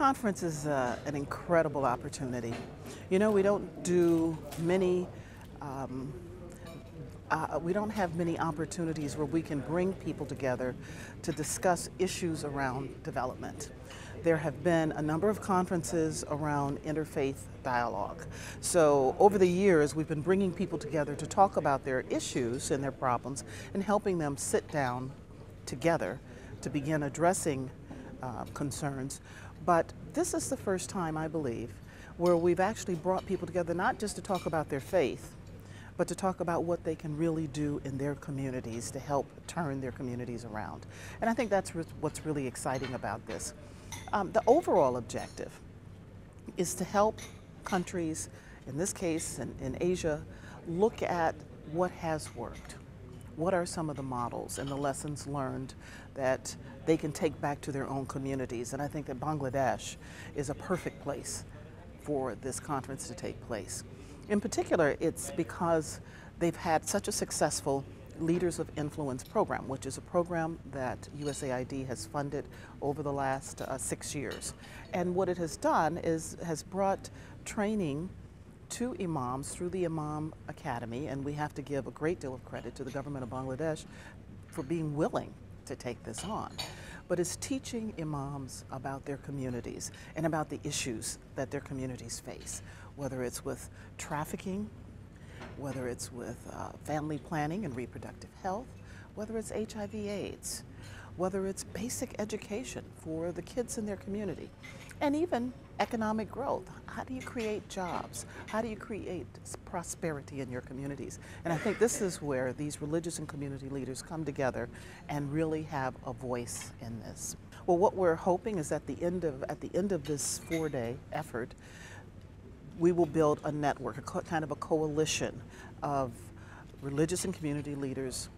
conference is an incredible opportunity. You know, we don't do many, we don't have many opportunities where we can bring people together to discuss issues around development. There have been a number of conferences around interfaith dialogue. So over the years, we've been bringing people together to talk about their issues and their problems and helping them sit down together to begin addressing concerns. But this is the first time, I believe, where we've actually brought people together not just to talk about their faith, but to talk about what they can really do in their communities to help turn their communities around. And I think that's what's really exciting about this. The overall objective is to help countries, in this case in Asia, look at what has worked. What are some of the models and the lessons learned that they can take back to their own communities? And I think that Bangladesh is a perfect place for this conference to take place. In particular, it's because they've had such a successful Leaders of Influence program, which is a program that USAID has funded over the last 6 years. And what it has done is has brought training to imams through the Imam Academy, and we have to give a great deal of credit to the government of Bangladesh for being willing to take this on. But it's teaching imams about their communities and about the issues that their communities face, whether it's with trafficking, whether it's with family planning and reproductive health, whether it's HIV/AIDS, whether it's basic education for the kids in their community, and even economic growth. How do you create jobs? How do you create prosperity in your communities? And I think this is where these religious and community leaders come together and really have a voice in this. Well, what we're hoping is at the end of this 4-day effort, we will build a network, kind of a coalition of religious and community leaders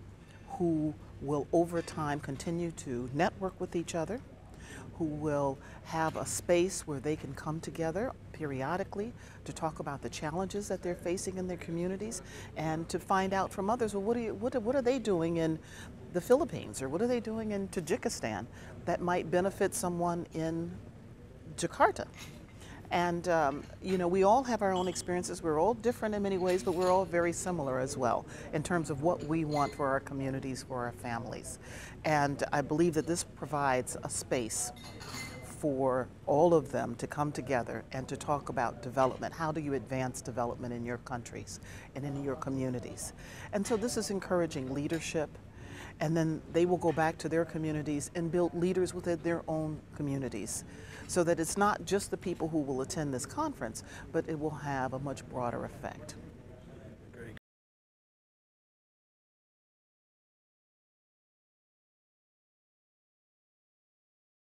who will over time continue to network with each other, who will have a space where they can come together periodically to talk about the challenges that they're facing in their communities and to find out from others, well, what are they doing in the Philippines, or what are they doing in Tajikistan that might benefit someone in Jakarta? And you know, we all have our own experiences. We're all different in many ways, but we're all very similar as well in terms of what we want for our communities, for our families. And I believe that this provides a space for all of them to come together and to talk about development. How do you advance development in your countries and in your communities? And so this is encouraging leadership. And then they will go back to their communities and build leaders within their own communities, so that it's not just the people who will attend this conference, but it will have a much broader effect.